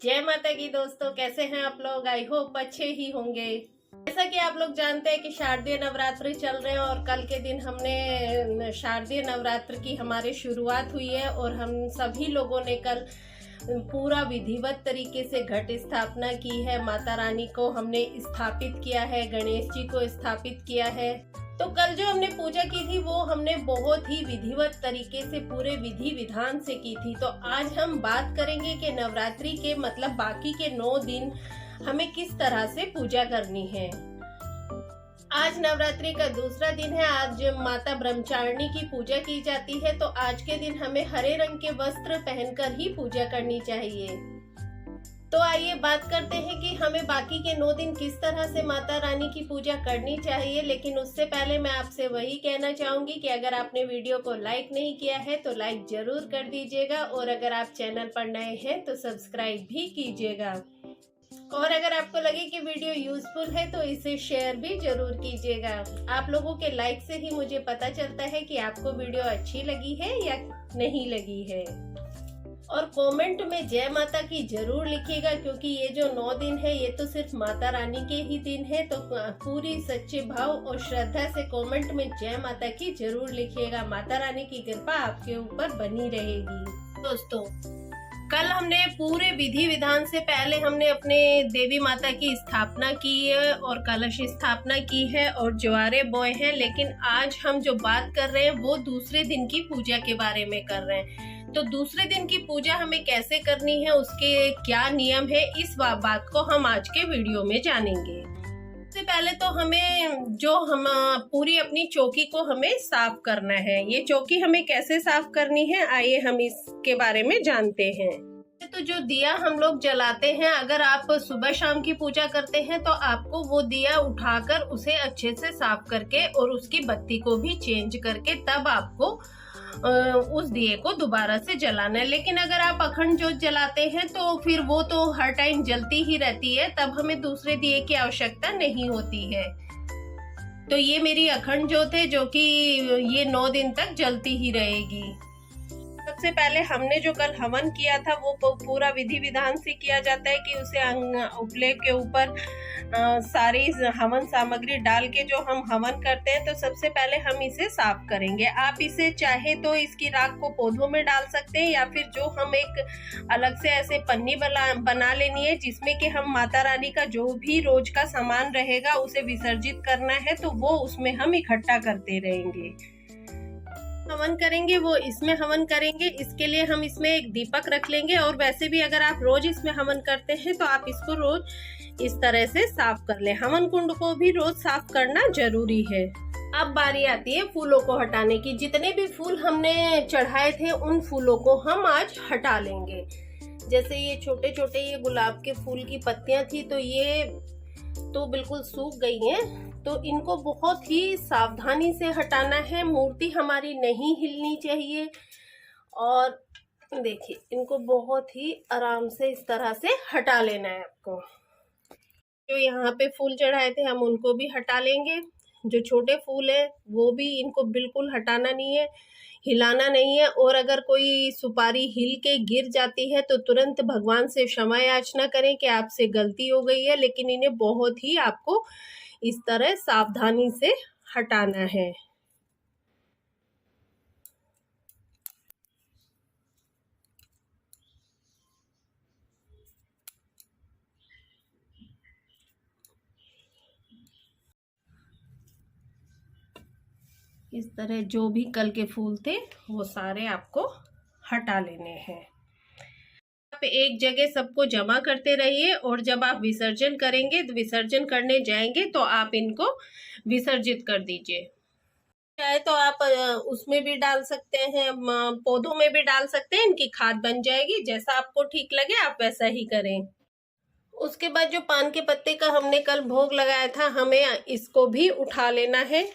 जय माता की दोस्तों, कैसे हैं आप लोग। आई होप अच्छे ही होंगे। जैसा कि आप लोग जानते हैं कि शारदीय नवरात्र चल रहे हैं और कल के दिन हमने शारदीय नवरात्र की हमारी शुरुआत हुई है और हम सभी लोगों ने कल पूरा विधिवत तरीके से घट स्थापना की है। माता रानी को हमने स्थापित किया है, गणेश जी को स्थापित किया है। तो कल जो हमने पूजा की थी वो हमने बहुत ही विधिवत तरीके से पूरे विधि विधान से की थी। तो आज हम बात करेंगे कि नवरात्रि के मतलब बाकी के 9 दिन हमें किस तरह से पूजा करनी है। आज नवरात्रि का दूसरा दिन है। आज माता ब्रह्मचारिणी की पूजा की जाती है। तो आज के दिन हमें हरे रंग के वस्त्र पहनकर ही पूजा करनी चाहिए। तो आइए बात करते हैं कि हमें बाकी के 9 दिन किस तरह से माता रानी की पूजा करनी चाहिए। लेकिन उससे पहले मैं आपसे वही कहना चाहूंगी कि अगर आपने वीडियो को लाइक नहीं किया है तो लाइक जरूर कर दीजिएगा और अगर आप चैनल पर नए हैं तो सब्सक्राइब भी कीजिएगा। और अगर आपको लगे कि वीडियो यूजफुल है तो इसे शेयर भी जरूर कीजिएगा। आप लोगों के लाइक से ही मुझे पता चलता है कि आपको वीडियो अच्छी लगी है या नहीं लगी है। और कमेंट में जय माता की जरूर लिखिएगा, क्योंकि ये जो 9 दिन है ये तो सिर्फ माता रानी के ही दिन है। तो पूरी सच्चे भाव और श्रद्धा से कमेंट में जय माता की जरूर लिखिएगा। माता रानी की कृपा आपके ऊपर बनी रहेगी। दोस्तों, कल हमने पूरे विधि विधान से पहले हमने अपने देवी माता की स्थापना की है और कलश स्थापना की है और ज्वारे बोए हैं। लेकिन आज हम जो बात कर रहे हैं वो दूसरे दिन की पूजा के बारे में कर रहे हैं। तो दूसरे दिन की पूजा हमें कैसे करनी है, उसके क्या नियम है, इस बात को हम आज के वीडियो में जानेंगे। सबसे पहले तो हम पूरी अपनी चौकी को हमें साफ करना है। ये चौकी हमें कैसे साफ करनी है, आइए हम इसके बारे में जानते हैं। तो जो दिया हम लोग जलाते हैं, अगर आप सुबह शाम की पूजा करते हैं तो आपको वो दिया उठाकर उसे अच्छे से साफ करके और उसकी बत्ती को भी चेंज करके तब आपको उस दिए को दोबारा से जलाना है। लेकिन अगर आप अखंड जोत जलाते हैं तो फिर वो तो हर टाइम जलती ही रहती है, तब हमें दूसरे दिए की आवश्यकता नहीं होती है। तो ये मेरी अखंड जोत है जो कि ये 9 दिन तक जलती ही रहेगी। सबसे पहले हमने जो कल हवन किया था वो पूरा विधि विधान से किया जाता है कि उसे उपले के ऊपर सारी हवन सामग्री डाल के जो हम हवन करते हैं। तो सबसे पहले हम इसे साफ करेंगे। आप इसे चाहे तो इसकी राख को पौधों में डाल सकते हैं या फिर जो हम एक अलग से ऐसे पन्नी बना लेनी है जिसमें कि हम माता रानी का जो भी रोज का सामान रहेगा उसे विसर्जित करना है, तो वो उसमें हम इकट्ठा करते रहेंगे। हवन करेंगे वो इसमें हवन करेंगे। इसके लिए हम इसमें एक दीपक रख लेंगे और वैसे भी अगर आप रोज इसमें हवन करते हैं तो आप इसको रोज इस तरह से साफ कर लें। हवन कुंड को भी रोज साफ करना जरूरी है। अब बारी आती है फूलों को हटाने की। जितने भी फूल हमने चढ़ाए थे उन फूलों को हम आज हटा लेंगे। जैसे ये छोटे छोटे ये गुलाब के फूल की पत्तियां थी तो ये तो बिल्कुल सूख गई हैं। तो इनको बहुत ही सावधानी से हटाना है। मूर्ति हमारी नहीं हिलनी चाहिए और देखिए इनको बहुत ही आराम से इस तरह से हटा लेना है आपको। जो यहाँ पे फूल चढ़ाए थे हम उनको भी हटा लेंगे। जो छोटे फूल है वो भी इनको बिल्कुल हटाना नहीं है, हिलाना नहीं है। और अगर कोई सुपारी हिल के गिर जाती है तो तुरंत भगवान से क्षमा याचना करें कि आपसे गलती हो गई है। लेकिन इन्हें बहुत ही आपको इस तरह सावधानी से हटाना है। इस तरह जो भी कल के फूल थे वो सारे आपको हटा लेने हैं। आप एक जगह सबको जमा करते रहिए और जब आप विसर्जन करेंगे तो विसर्जन करने जाएंगे तो आप इनको विसर्जित कर दीजिए। चाहे तो आप उसमें भी डाल सकते हैं, पौधों में भी डाल सकते हैं। इनकी खाद बन जाएगी। जैसा आपको ठीक लगे आप वैसा ही करें। उसके बाद जो पान के पत्ते का हमने कल भोग लगाया था हमें इसको भी उठा लेना है।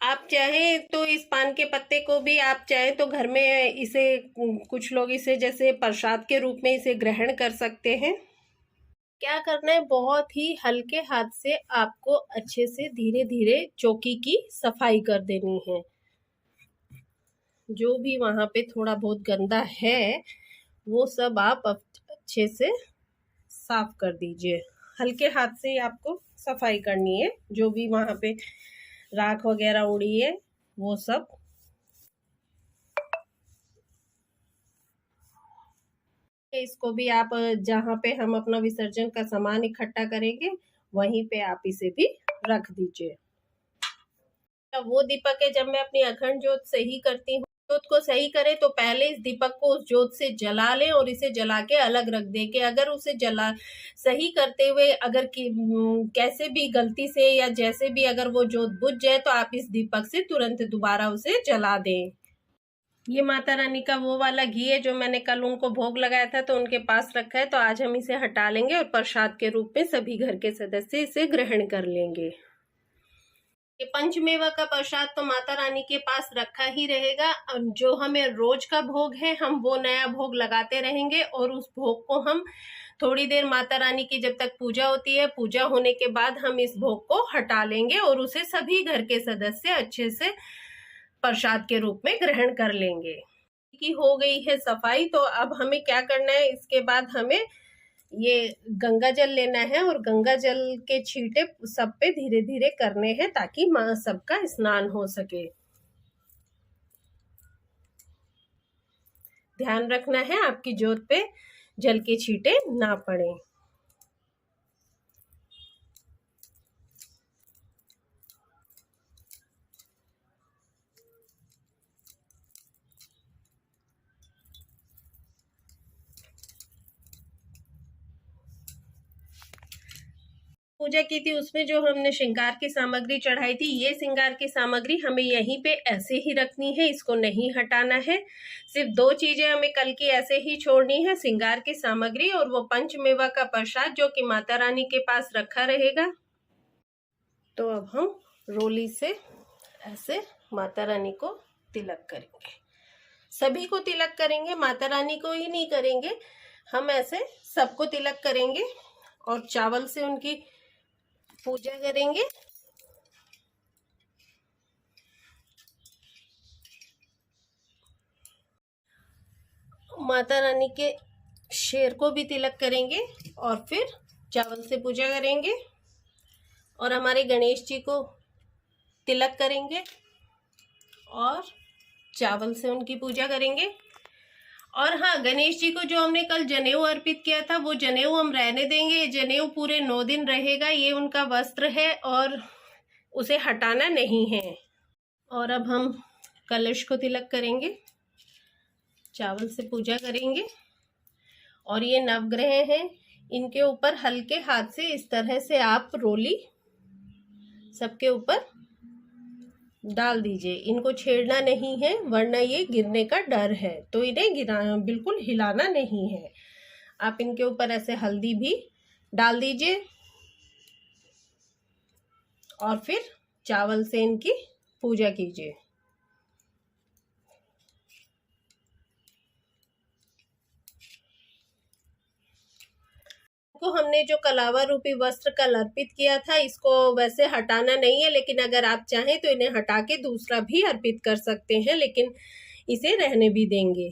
आप चाहे तो इस पान के पत्ते को भी आप चाहे तो घर में इसे कुछ लोग इसे जैसे प्रसाद के रूप में इसे ग्रहण कर सकते हैं। क्या करना है, बहुत ही हल्के हाथ से आपको अच्छे से धीरे धीरे चौकी की सफाई कर देनी है। जो भी वहां पे थोड़ा बहुत गंदा है वो सब आप अच्छे से साफ कर दीजिए। हल्के हाथ से आपको सफाई करनी है, जो भी वहां पे राख वगैरह उड़ी है वो सब। इसको भी आप जहाँ पे हम अपना विसर्जन का सामान इकट्ठा करेंगे वहीं पे आप इसे भी रख दीजिए। वो दीपक है, जब मैं अपनी अखंड जोत सही करती हूँ, जोत को सही करें तो पहले इस दीपक को उस जोत से जला लें और इसे जला के अलग रख दें। कि अगर उसे जला सही करते हुए अगर कैसे भी गलती से या जैसे भी अगर वो जोत बुझ जाए तो आप इस दीपक से तुरंत दोबारा उसे जला दें। ये माता रानी का वो वाला घी है जो मैंने कल उनको भोग लगाया था तो उनके पास रखा है, तो आज हम इसे हटा लेंगे और प्रसाद के रूप में सभी घर के सदस्य इसे ग्रहण कर लेंगे। ये पंचमेवा का प्रसाद तो माता रानी के पास रखा ही रहेगा। जो हमें रोज का भोग है हम वो नया भोग लगाते रहेंगे और उस भोग को हम थोड़ी देर माता रानी की जब तक पूजा होती है, पूजा होने के बाद हम इस भोग को हटा लेंगे और उसे सभी घर के सदस्य अच्छे से प्रसाद के रूप में ग्रहण कर लेंगे। की हो गई है सफाई, तो अब हमें क्या करना है, इसके बाद हमें ये गंगा जल लेना है और गंगा जल के छींटे सब पे धीरे धीरे करने हैं ताकि मां सबका स्नान हो सके। ध्यान रखना है आपकी जोत पे जल के छींटे ना पड़े। पूजा की थी उसमें जो हमने श्रृंगार की सामग्री चढ़ाई थी, ये श्रृंगार की सामग्री हमें यहीं पे ऐसे ही रखनी है, इसको नहीं हटाना है। सिर्फ दो चीजें हमें कल की ऐसे ही छोड़नी है, श्रृंगार की सामग्री और वो पंचमेवा का प्रसाद जो कि माता रानी के पास रखा रहेगा। तो अब हम रोली से ऐसे माता रानी को तिलक करेंगे। सभी को तिलक करेंगे, माता रानी को ही नहीं करेंगे, हम ऐसे सबको तिलक करेंगे और चावल से उनकी पूजा करेंगे। माता रानी के शेर को भी तिलक करेंगे और फिर चावल से पूजा करेंगे और हमारे गणेश जी को तिलक करेंगे और चावल से उनकी पूजा करेंगे। और हाँ, गणेश जी को जो हमने कल जनेऊ अर्पित किया था वो जनेऊ हम रहने देंगे। ये जनेऊ पूरे 9 दिन रहेगा, ये उनका वस्त्र है और उसे हटाना नहीं है। और अब हम कलश को तिलक करेंगे, चावल से पूजा करेंगे और ये नवग्रह हैं, इनके ऊपर हल्के हाथ से इस तरह से आप रोली सबके ऊपर डाल दीजिए। इनको छेड़ना नहीं है वरना ये गिरने का डर है, तो इन्हें बिल्कुल हिलाना नहीं है। आप इनके ऊपर ऐसे हल्दी भी डाल दीजिए और फिर चावल से इनकी पूजा कीजिए। को हमने जो कलावा रूपी वस्त्र कल अर्पित किया था इसको वैसे हटाना नहीं है, लेकिन अगर आप चाहें तो इन्हें हटा के दूसरा भी अर्पित कर सकते हैं, लेकिन इसे रहने भी देंगे।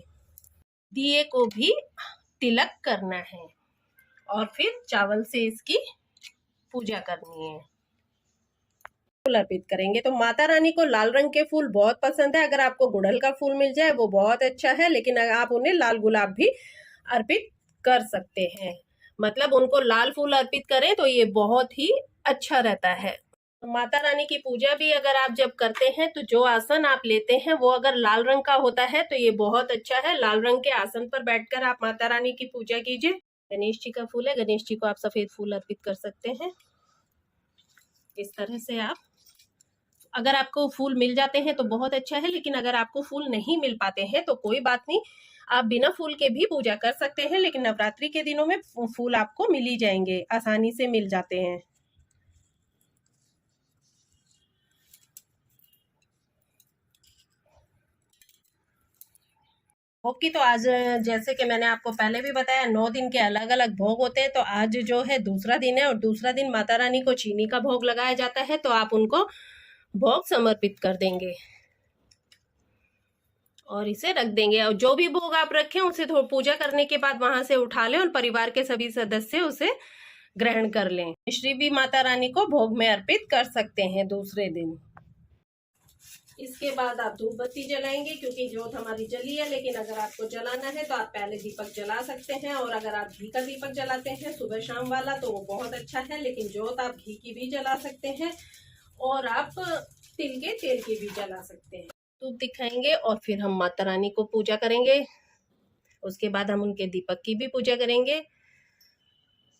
दिए को भी तिलक करना है और फिर चावल से इसकी पूजा करनी है। फूल अर्पित करेंगे। तो माता रानी को लाल रंग के फूल बहुत पसंद है, अगर आपको गुड़हल का फूल मिल जाए वो बहुत अच्छा है, लेकिन अगर आप उन्हें लाल गुलाब भी अर्पित कर सकते हैं। मतलब उनको लाल फूल अर्पित करें तो ये बहुत ही अच्छा रहता है। माता रानी की पूजा भी अगर आप जब करते हैं तो जो आसन आप लेते हैं वो अगर लाल रंग का होता है तो ये बहुत अच्छा है। लाल रंग के आसन पर बैठकर आप माता रानी की पूजा कीजिए। गणेश जी का फूल है, गणेश जी को आप सफेद फूल अर्पित कर सकते हैं। इस तरह से आप, अगर आपको फूल मिल जाते हैं तो बहुत अच्छा है, लेकिन अगर आपको फूल नहीं मिल पाते हैं तो कोई बात नहीं, आप बिना फूल के भी पूजा कर सकते हैं। लेकिन नवरात्रि के दिनों में फूल आपको मिल ही जाएंगे, आसानी से मिल जाते हैं। भोग की तो आज जैसे कि मैंने आपको पहले भी बताया 9 दिन के अलग अलग भोग होते हैं, तो आज जो है दूसरा दिन है और दूसरा दिन माता रानी को चीनी का भोग लगाया जाता है, तो आप उनको भोग समर्पित कर देंगे। और इसे रख देंगे। और जो भी भोग आप रखें उसे थोड़ा पूजा करने के बाद वहां से उठा लें और परिवार के सभी सदस्य उसे ग्रहण कर लें। मिश्री भी माता रानी को भोग में अर्पित कर सकते हैं दूसरे दिन। इसके बाद आप धूप बत्ती जलाएंगे, क्योंकि जोत हमारी जली है, लेकिन अगर आपको जलाना है तो आप पहले दीपक जला सकते हैं। और अगर आप घी का दीपक जलाते हैं सुबह शाम वाला तो वो बहुत अच्छा है, लेकिन जोत आप घी की भी जला सकते हैं और आप तिल के तेल की भी जला सकते हैं। धूप दिखाएंगे और फिर हम माता रानी को पूजा करेंगे। उसके बाद हम उनके दीपक की भी पूजा करेंगे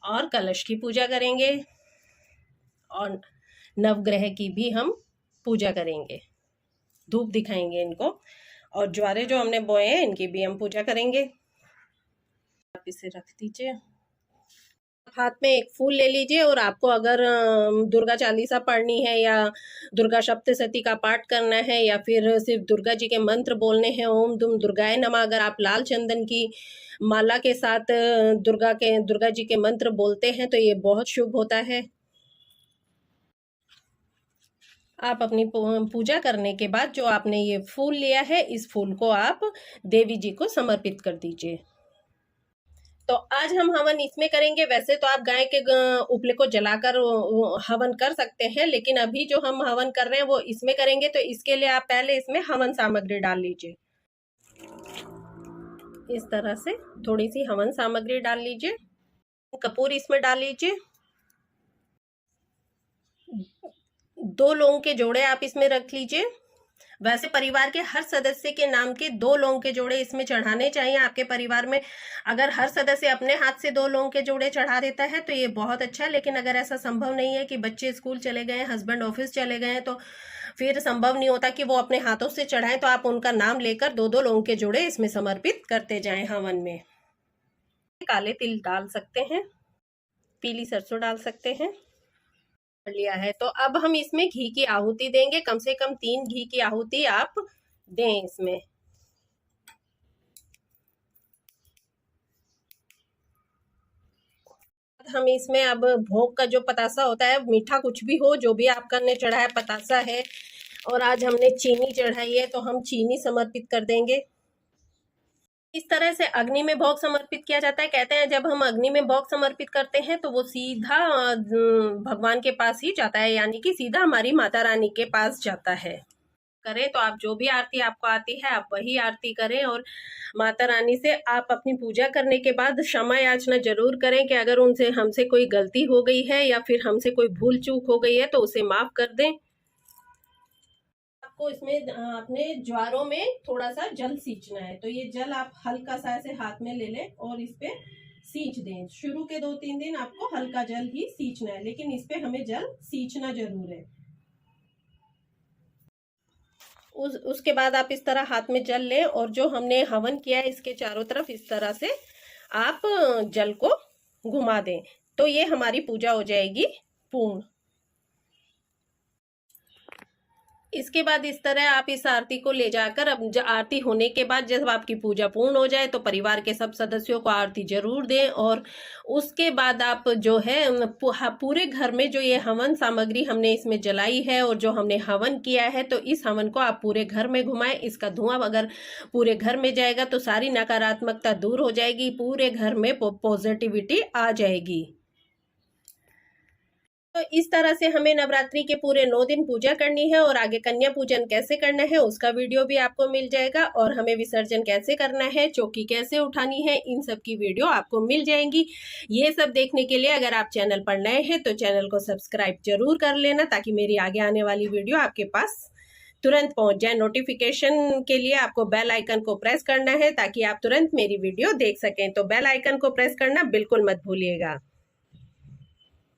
और कलश की पूजा करेंगे और नवग्रह की भी हम पूजा करेंगे। धूप दिखाएंगे इनको और ज्वारे जो हमने बोए हैं इनकी भी हम पूजा करेंगे। आप इसे रख दीजिए। हाथ में एक फूल ले लीजिए और आपको अगर दुर्गा चालीसा पढ़नी है या दुर्गा सप्तशती का पाठ करना है या फिर सिर्फ दुर्गा जी के मंत्र बोलने हैं, ओम दुम दुर्गाए नमः, अगर आप लाल चंदन की माला के साथ दुर्गा जी के मंत्र बोलते हैं तो ये बहुत शुभ होता है। आप अपनी पूजा करने के बाद जो आपने ये फूल लिया है इस फूल को आप देवी जी को समर्पित कर दीजिए। तो आज हम हवन इसमें करेंगे। वैसे तो आप गाय के उपले को जलाकर हवन कर सकते हैं, लेकिन अभी जो हम हवन कर रहे हैं वो इसमें करेंगे। तो इसके लिए आप पहले इसमें हवन सामग्री डाल लीजिए। इस तरह से थोड़ी सी हवन सामग्री डाल लीजिए। कपूर इसमें डाल लीजिए। 2 लौंग के जोड़े आप इसमें रख लीजिए। वैसे परिवार के हर सदस्य के नाम के 2 लौंग के जोड़े इसमें चढ़ाने चाहिए आपके परिवार में। अगर हर सदस्य अपने हाथ से 2 लौंग के जोड़े चढ़ा देता है तो ये बहुत अच्छा है, लेकिन अगर ऐसा संभव नहीं है कि बच्चे स्कूल चले गए, हस्बैंड ऑफिस चले गए हैं, तो फिर संभव नहीं होता कि वो अपने हाथों से चढ़ाएं, तो आप उनका नाम लेकर 2-2 लौंग के जोड़े इसमें समर्पित करते जाएं हवन में। काले तिल डाल सकते हैं, पीली सरसों डाल सकते हैं। लिया है तो अब हम इसमें घी की आहुति देंगे। कम से कम 3 घी की आहुति आप दें इसमें। हम इसमें अब भोग का जो पतासा होता है, मीठा कुछ भी हो, जो भी आपका ने चढ़ाया, पतासा है और आज हमने चीनी चढ़ाई है तो हम चीनी समर्पित कर देंगे। इस तरह से अग्नि में भोग समर्पित किया जाता है। कहते हैं जब हम अग्नि में भोग समर्पित करते हैं तो वो सीधा भगवान के पास ही जाता है, यानी कि सीधा हमारी माता रानी के पास जाता है। करें तो आप जो भी आरती आपको आती है आप वही आरती करें और माता रानी से आप अपनी पूजा करने के बाद क्षमा याचना जरूर करें कि अगर उनसे हमसे कोई गलती हो गई है या फिर हमसे कोई भूल चूक हो गई है तो उसे माफ कर दें। आपको इसमें अपने ज्वारों में थोड़ा सा जल सींचना है, तो ये जल आप हल्का सा ऐसे हाथ में ले लें और इस पे सींच दें। शुरू के 2-3 दिन आपको हल्का जल ही सींचना है, लेकिन इस पे हमें जल सींचना जरूर है। उसके बाद आप इस तरह हाथ में जल लें और जो हमने हवन किया है इसके चारों तरफ इस तरह से आप जल को घुमा दें, तो ये हमारी पूजा हो जाएगी पूर्ण। इसके बाद इस तरह आप इस आरती को ले जाकर, अब आरती होने के बाद जब आपकी पूजा पूर्ण हो जाए तो परिवार के सब सदस्यों को आरती जरूर दें। और उसके बाद आप जो है पूरे घर में जो ये हवन सामग्री हमने इसमें जलाई है और जो हमने हवन किया है तो इस हवन को आप पूरे घर में घुमाएं। इसका धुआं अगर पूरे घर में जाएगा तो सारी नकारात्मकता दूर हो जाएगी, पूरे घर में पॉजिटिविटी आ जाएगी। तो इस तरह से हमें नवरात्रि के पूरे 9 दिन पूजा करनी है और आगे कन्या पूजन कैसे करना है उसका वीडियो भी आपको मिल जाएगा और हमें विसर्जन कैसे करना है, चौकी कैसे उठानी है, इन सब की वीडियो आपको मिल जाएंगी। ये सब देखने के लिए अगर आप चैनल पर नए हैं तो चैनल को सब्सक्राइब जरूर कर लेना, ताकि मेरी आगे आने वाली वीडियो आपके पास तुरंत पहुंच जाए। नोटिफिकेशन के लिए आपको बेल आइकन को प्रेस करना है ताकि आप तुरंत मेरी वीडियो देख सकें। तो बेल आइकन को प्रेस करना बिल्कुल मत भूलिएगा।